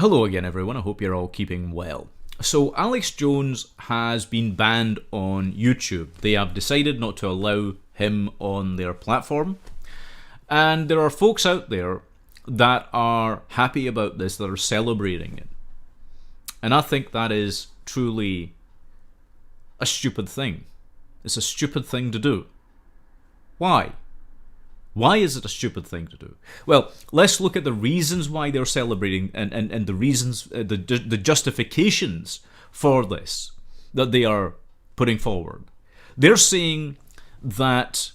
Hello again, everyone. I hope you're all keeping well. So, Alex Jones has been banned on YouTube. They have decided not to allow him on their platform. And there are folks out there that are happy about this, that are celebrating it. And I think that is truly a stupid thing. It's a stupid thing to do. Why? Why is it a stupid thing to do? Well, let's look at the reasons why they're celebrating and the reasons, the justifications for this that they are putting forward. They're saying that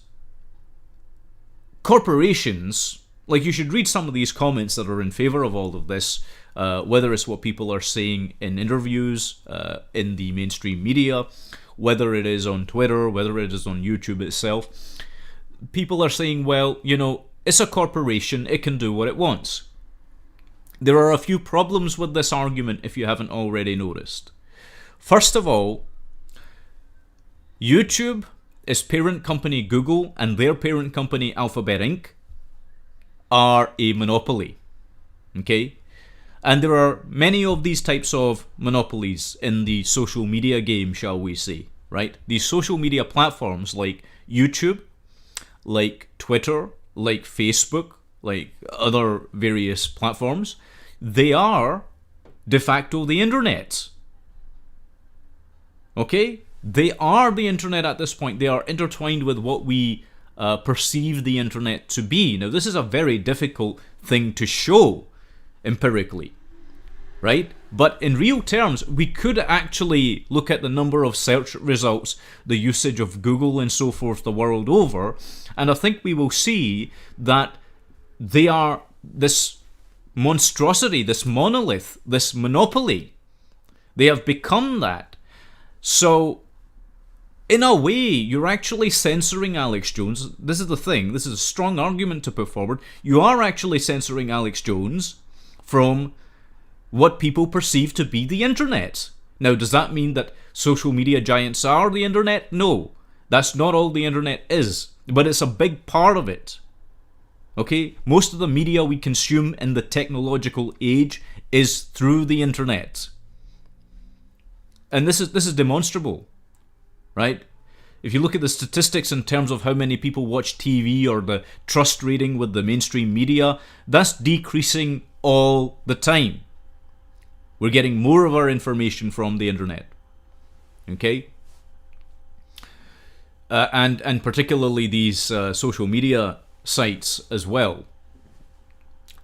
corporations, like, you should read some of these comments that are in favor of all of this, whether it's what people are saying in interviews, in the mainstream media, whether it is on Twitter, whether it is on YouTube itself. People are saying, well, it's a corporation, it can do what it wants. There are a few problems with this argument if you haven't already noticed. First of all, YouTube, its parent company Google, and their parent company Alphabet Inc. are a monopoly. Okay? And there are many of these types of monopolies in the social media game, shall we say, right? These social media platforms like YouTube, like Twitter, like Facebook, like other various platforms, they are de facto the internet. Okay? They are the internet at this point. They are intertwined with what we perceive the internet to be. Now, this is a very difficult thing to show empirically, right? But in real terms, we could actually look at the number of search results, the usage of Google and so forth the world over, and I think we will see that they are this monstrosity, this monolith, this monopoly. They have become that. So, in a way, you're actually censoring Alex Jones. This is the thing. This is a strong argument to put forward. You are actually censoring Alex Jones from what people perceive to be the internet. Now, does that mean that social media giants are the internet? No. That's not all the internet is. But it's a big part of it. Okay? Most of the media we consume in the technological age is through the internet. And this is demonstrable. Right? If you look at the statistics in terms of how many people watch TV or the trust rating with the mainstream media, that's decreasing all the time. We're getting more of our information from the internet. Okay? And particularly these social media sites as well.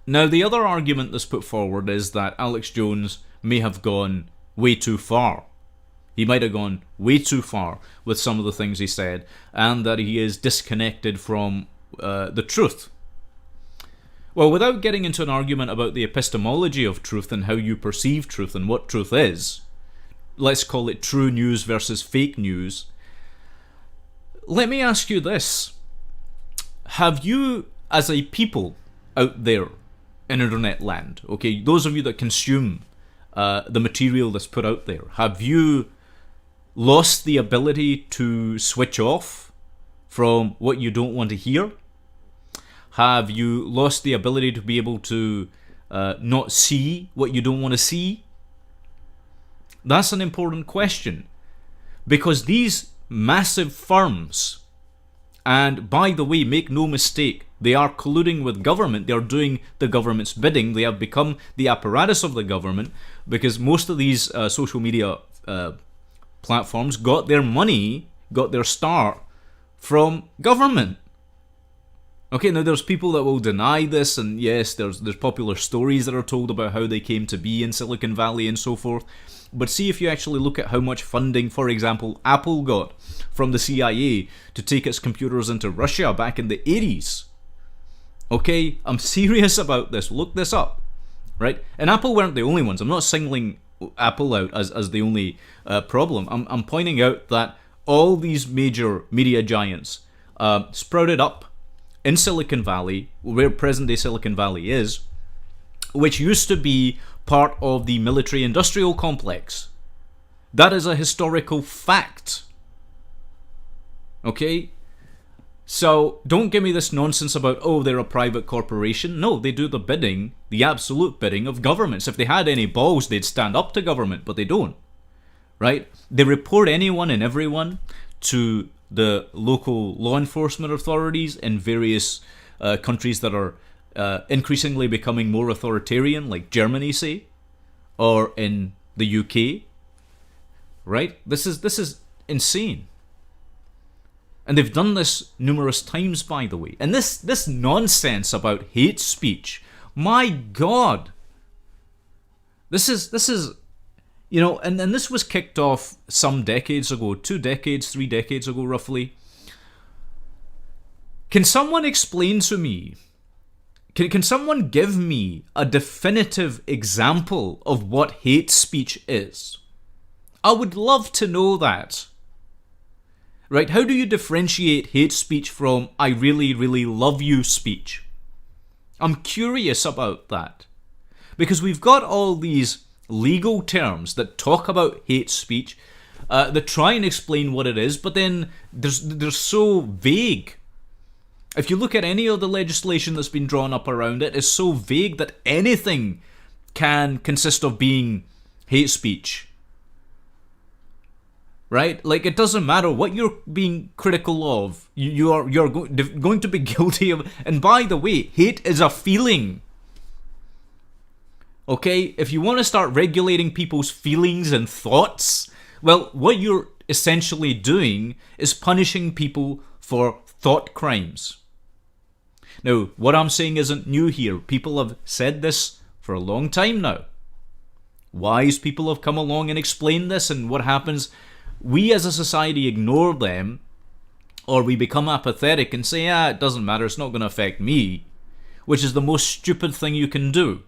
Now, the other argument that's put forward is that Alex Jones may have gone way too far. He might have gone way too far with some of the things he said, and that he is disconnected from the truth. Well, without getting into an argument about the epistemology of truth and how you perceive truth and what truth is, let's call it true news versus fake news, let me ask you this. Have you, as a people out there in internet land, okay, those of you that consume the material that's put out there, have you lost the ability to switch off from what you don't want to hear? Have you lost the ability to be able to not see what you don't want to see? That's an important question. Because these massive firms, and by the way, make no mistake, they are colluding with government. They are doing the government's bidding. They have become the apparatus of the government, because most of these social media platforms got their money, got their start from government. Okay, now there's people that will deny this, and yes, there's popular stories that are told about how they came to be in Silicon Valley and so forth. But see if you actually look at how much funding, for example, Apple got from the CIA to take its computers into Russia back in the 80s. Okay, I'm serious about this. Look this up, right? And Apple weren't the only ones. I'm not singling Apple out as the only problem. I'm pointing out that all these major media giants sprouted up in Silicon Valley, where present-day Silicon Valley is, which used to be part of the military-industrial complex. That is a historical fact. Okay? So don't give me this nonsense about, oh, they're a private corporation. No, they do the bidding, the absolute bidding of governments. If they had any balls, they'd stand up to government, but they don't. Right? They report anyone and everyone to the local law enforcement authorities in various countries that are increasingly becoming more authoritarian, like Germany, say, or in the UK. Right? This is insane. And they've done this numerous times, by the way. And this nonsense about hate speech, my God. This is, you know, and this was kicked off some decades ago, 2 decades, 3 decades ago, roughly. Can someone explain to me, can someone give me a definitive example of what hate speech is? I would love to know that. Right? How do you differentiate hate speech from I really, really love you speech? I'm curious about that. Because we've got all these legal terms that talk about hate speech, that try and explain what it is, but then they're so vague. If you look at any of the legislation that's been drawn up around it, it's so vague that anything can consist of being hate speech. Right? Like, it doesn't matter what you're being critical of. You're going to be guilty of. And by the way, hate is a feeling. Okay? If you want to start regulating people's feelings and thoughts, well, what you're essentially doing is punishing people for thought crimes. Now, what I'm saying isn't new here. People have said this for a long time now. Wise people have come along and explained this, and what happens, we as a society ignore them, or we become apathetic and say, it doesn't matter, it's not going to affect me, which is the most stupid thing you can do.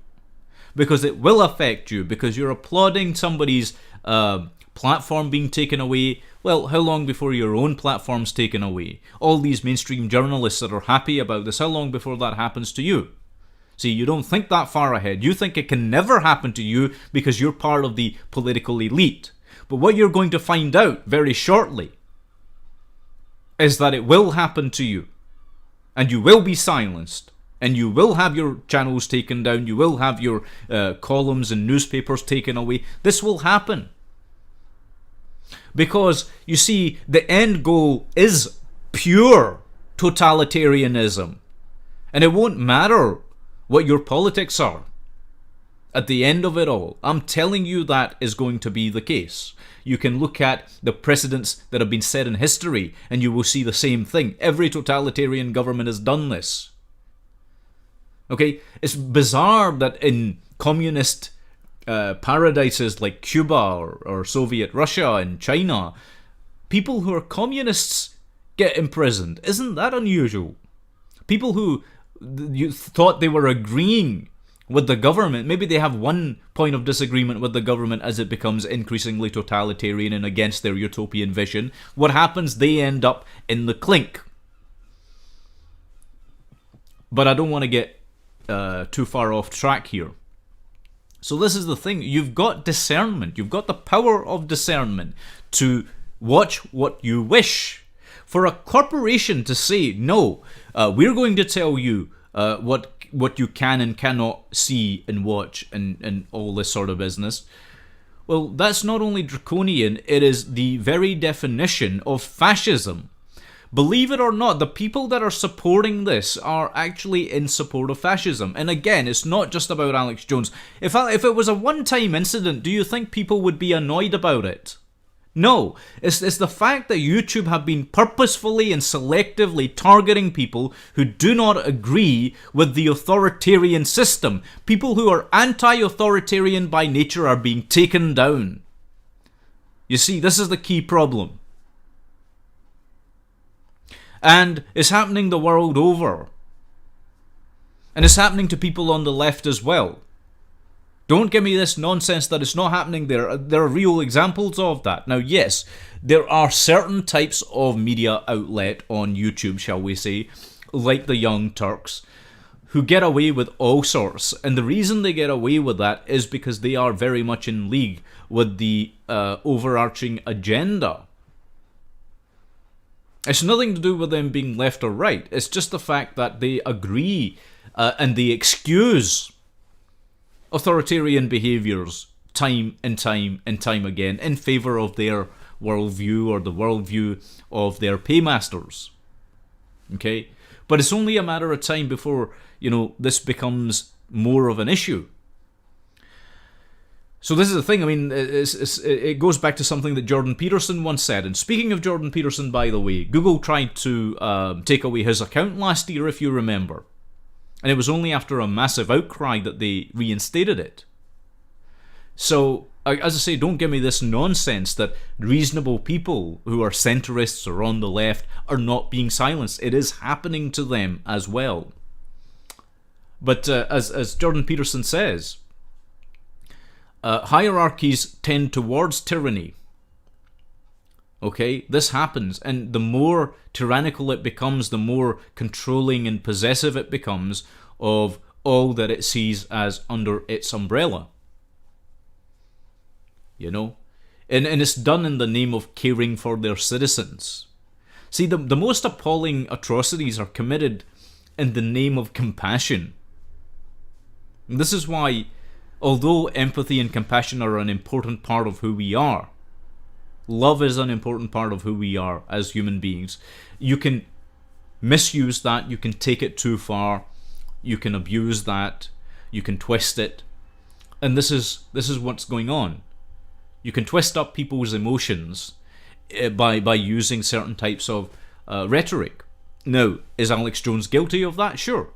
Because it will affect you, because you're applauding somebody's platform being taken away. Well, how long before your own platform's taken away? All these mainstream journalists that are happy about this, how long before that happens to you? See, you don't think that far ahead. You think it can never happen to you because you're part of the political elite. But what you're going to find out very shortly is that it will happen to you. And you will be silenced. And you will have your channels taken down. You will have your columns and newspapers taken away. This will happen. Because, you see, the end goal is pure totalitarianism. And it won't matter what your politics are. At the end of it all, I'm telling you that is going to be the case. You can look at the precedents that have been set in history and you will see the same thing. Every totalitarian government has done this. Okay? It's bizarre that in communist paradises like Cuba or Soviet Russia and China, people who are communists get imprisoned. Isn't that unusual? People who you thought they were agreeing with the government, maybe they have one point of disagreement with the government as it becomes increasingly totalitarian and against their utopian vision. What happens? They end up in the clink. But I don't want to get too far off track here. So this is the thing. You've got discernment. You've got the power of discernment to watch what you wish. For a corporation to say, no, we're going to tell you what you can and cannot see and watch and all this sort of business. Well, that's not only draconian, it is the very definition of fascism. Believe it or not, the people that are supporting this are actually in support of fascism. And again, it's not just about Alex Jones. If it was a one-time incident, do you think people would be annoyed about it? No, it's the fact that YouTube have been purposefully and selectively targeting people who do not agree with the authoritarian system. People who are anti-authoritarian by nature are being taken down. You see, this is the key problem. And it's happening the world over. And it's happening to people on the left as well. Don't give me this nonsense that it's not happening there. There are real examples of that. Now, yes, there are certain types of media outlet on YouTube, shall we say, like the Young Turks, who get away with all sorts. And the reason they get away with that is because they are very much in league with the overarching agenda. It's nothing to do with them being left or right. It's just the fact that they agree and they excuse authoritarian behaviours time and time and time again in favour of their worldview or the worldview of their paymasters. Okay? But it's only a matter of time before, this becomes more of an issue. So this is the thing. I mean, it goes back to something that Jordan Peterson once said. And speaking of Jordan Peterson, by the way, Google tried to take away his account last year, if you remember. And it was only after a massive outcry that they reinstated it. So, as I say, don't give me this nonsense that reasonable people who are centrists or on the left are not being silenced. It is happening to them as well. But as Jordan Peterson says, hierarchies tend towards tyranny. Okay, this happens, and the more tyrannical it becomes, the more controlling and possessive it becomes of all that it sees as under its umbrella. And it's done in the name of caring for their citizens. See, the most appalling atrocities are committed in the name of compassion. And this is why, although empathy and compassion are an important part of who we are, love is an important part of who we are as human beings. You can misuse that, you can take it too far, you can abuse that, you can twist it. And this is what's going on. You can twist up people's emotions by using certain types of rhetoric. Now, is Alex Jones guilty of that? Sure.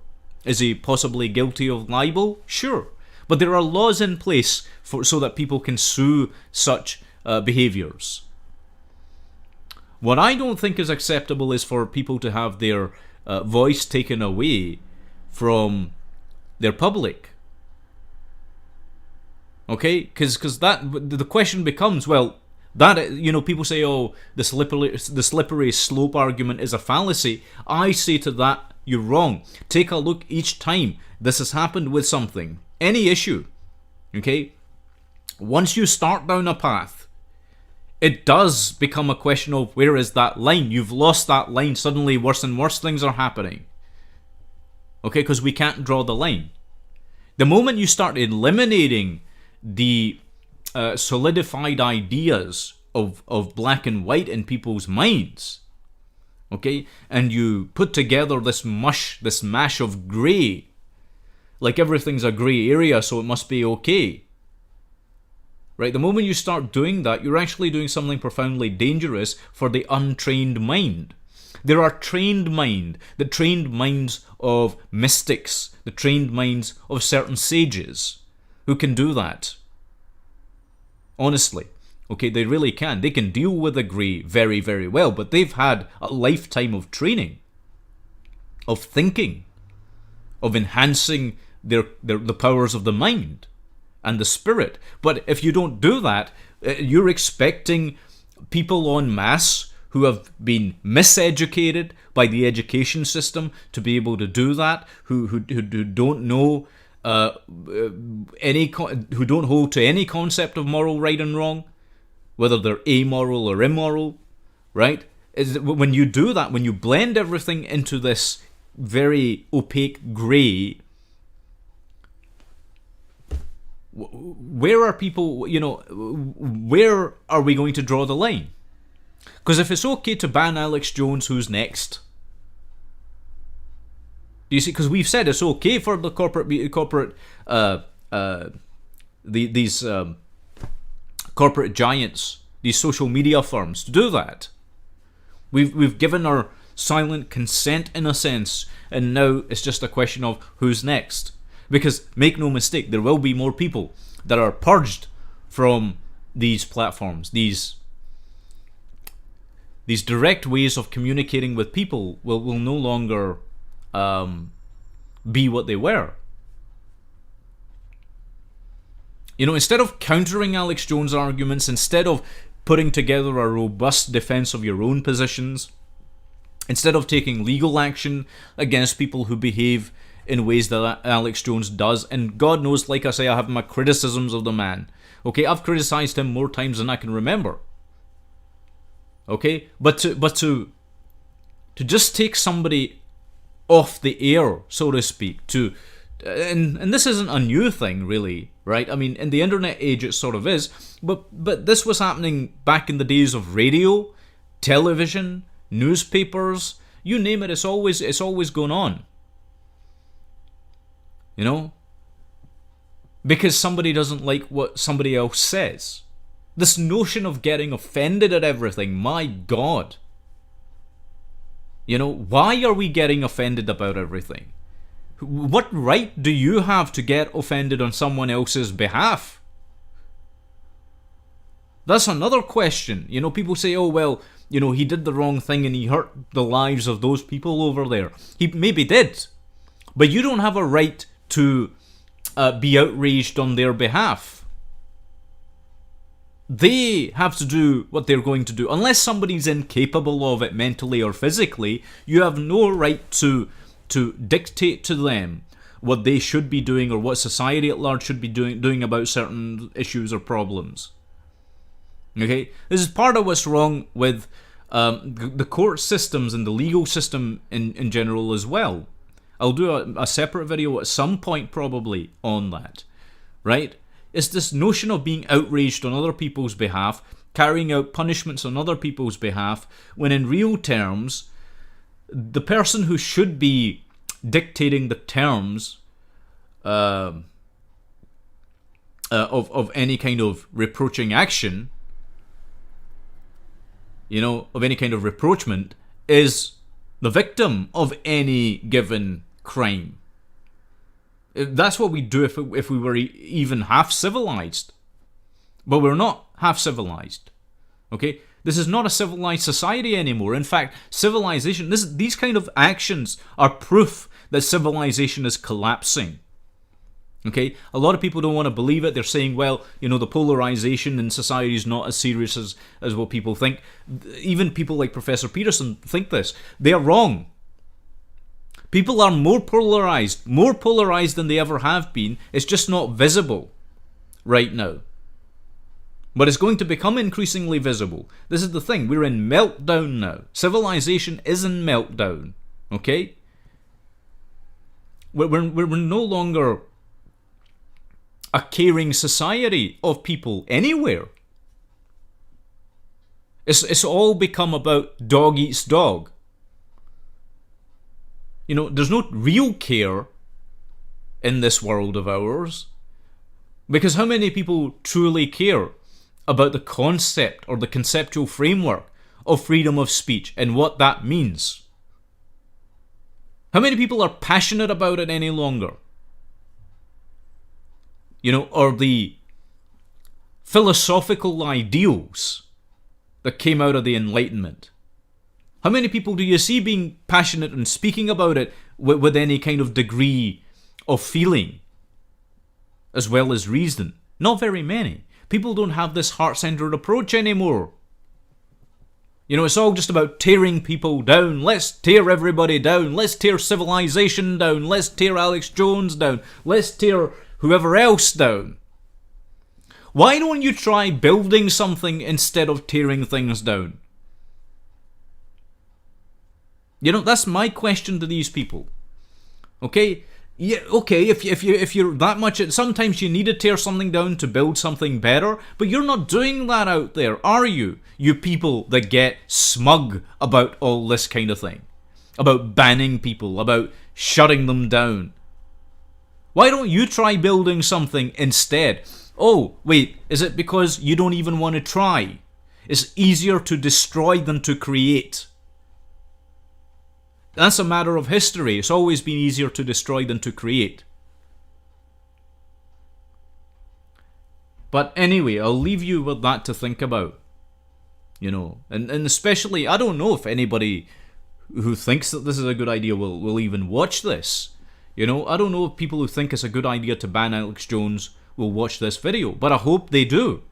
Is he possibly guilty of libel? Sure. But there are laws in place so that people can sue such behaviours. What I don't think is acceptable is for people to have their voice taken away from their public. Okay, because the question becomes, well, that people say, oh, the slippery slope argument is a fallacy. I say to that, you're wrong. Take a look each time this has happened with something, any issue. Okay, once you start down a path, it does become a question of where is that line. You've lost that line. Suddenly, worse and worse things are happening. Okay, because we can't draw the line. The moment you start eliminating the solidified ideas of black and white in people's minds, okay, and you put together this mash of grey, like everything's a grey area, so it must be okay. Right? The moment you start doing that, you're actually doing something profoundly dangerous for the untrained mind. There are trained minds of mystics, the trained minds of certain sages who can do that. Honestly. Okay, they really can. They can deal with the grey very, very well, but they've had a lifetime of training, of thinking, of enhancing the powers of the mind and the spirit. But if you don't do that, you're expecting people en masse who have been miseducated by the education system to be able to do that, who don't know who don't hold to any concept of moral right and wrong, whether they're amoral or immoral, right? When you do that, when you blend everything into this very opaque grey, where are people, where are we going to draw the line? Because if it's okay to ban Alex Jones, who's next? Do you see? Because we've said it's okay for the these corporate giants, these social media firms, to do that. We've given our silent consent in a sense, and now it's just a question of who's next. Because make no mistake, there will be more people that are purged from these platforms. These direct ways of communicating with people will no longer be what they were. Instead of countering Alex Jones' arguments, instead of putting together a robust defense of your own positions, instead of taking legal action against people who behave in ways that Alex Jones does, and God knows, like I say, I have my criticisms of the man. Okay, I've criticized him more times than I can remember. Okay, but to to just take somebody off the air, so to speak, and this isn't a new thing, really, right? I mean, in the internet age it sort of is, but this was happening back in the days of radio, television, newspapers, you name it, it's always going on. You know? Because somebody doesn't like what somebody else says. This notion of getting offended at everything, my God. You know, why are we getting offended about everything? What right do you have to get offended on someone else's behalf? That's another question. You know, people say, oh, well, you know, he did the wrong thing and he hurt the lives of those people over there. He maybe did. But you don't have a right to be outraged on their behalf. They have to do what they're going to do. Unless somebody's incapable of it mentally or physically, you have no right to dictate to them what they should be doing or what society at large should be doing about certain issues or problems. Okay? This is part of what's wrong with the court systems and the legal system in general as well. I'll do a separate video at some point probably on that. Right? It's this notion of being outraged on other people's behalf, carrying out punishments on other people's behalf, when in real terms, the person who should be dictating the terms of any kind of reproaching action, you know, of any kind of reproachment, is the victim of any given crime. That's what we do if we were even half civilized. But we're not half civilized. Okay? This is not a civilized society anymore. In fact, civilization, these kind of actions are proof that civilization is collapsing. Okay? A lot of people don't want to believe it. They're saying, well, you know, the polarization in society is not as serious as what people think. Even people like Professor Peterson think this. They are wrong. People are more polarized than they ever have been. It's just not visible right now. But it's going to become increasingly visible. This is the thing. We're in meltdown now. Civilization is in meltdown. Okay? We're no longer a caring society of people anywhere. It's all become about dog eats dog. You know, there's no real care in this world of ours. Because how many people truly care about the concept or the conceptual framework of freedom of speech and what that means? How many people are passionate about it any longer? You know, or the philosophical ideals that came out of the Enlightenment? How many people do you see being passionate and speaking about it with any kind of degree of feeling as well as reason? Not very many. People don't have this heart-centered approach anymore. You know, it's all just about tearing people down. Let's tear everybody down. Let's tear civilization down. Let's tear Alex Jones down. Let's tear whoever else down. Why don't you try building something instead of tearing things down? You know, that's my question to these people. Okay? Yeah, okay, if you're that much, sometimes you need to tear something down to build something better, but you're not doing that out there, are you? You people that get smug about all this kind of thing. About banning people, about shutting them down. Why don't you try building something instead? Oh, wait, is it because you don't even want to try? It's easier to destroy than to create. That's a matter of history. It's always been easier to destroy than to create. But anyway, I'll leave you with that to think about. You know, and especially, I don't know if anybody who thinks that this is a good idea will even watch this. You know, I don't know if people who think it's a good idea to ban Alex Jones will watch this video. But I hope they do.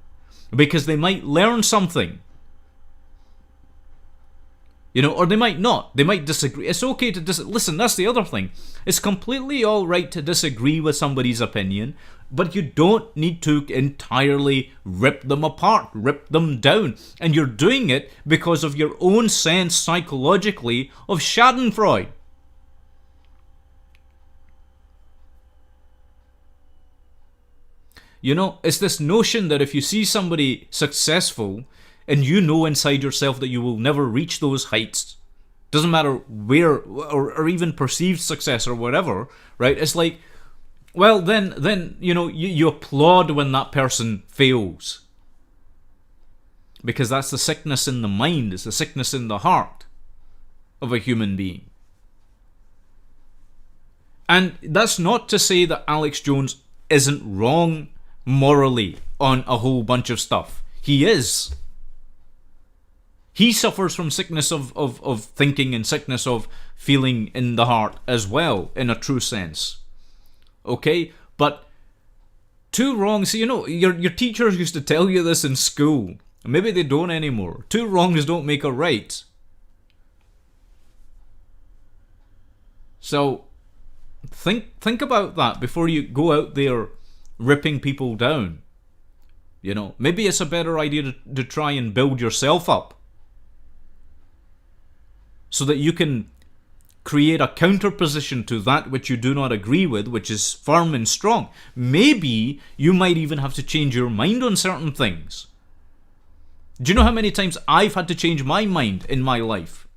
Because they might learn something. You know, or they might not. They might disagree. It's okay to listen, that's the other thing. It's completely alright to disagree with somebody's opinion, but you don't need to entirely rip them apart, rip them down. And you're doing it because of your own sense psychologically of schadenfreude. You know, it's this notion that if you see somebody successful and you know inside yourself that you will never reach those heights, doesn't matter where, or even perceived success or whatever, right? It's like, well, then you know, you applaud when that person fails. Because that's the sickness in the mind, it's the sickness in the heart of a human being. And that's not to say that Alex Jones isn't wrong morally on a whole bunch of stuff. He is. He suffers from sickness of thinking and sickness of feeling in the heart as well, in a true sense. Okay? But two wrongs, you know, your teachers used to tell you this in school. Maybe they don't anymore. Two wrongs don't make a right. So, think about that before you go out there ripping people down. You know, maybe it's a better idea to try and build yourself up, so that you can create a counterposition to that which you do not agree with, which is firm and strong. Maybe you might even have to change your mind on certain things. Do you know how many times I've had to change my mind in my life?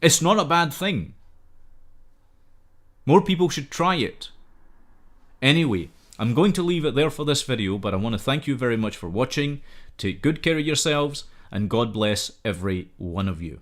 It's not a bad thing. More people should try it. Anyway, I'm going to leave it there for this video, but I want to thank you very much for watching. Take good care of yourselves, and God bless every one of you.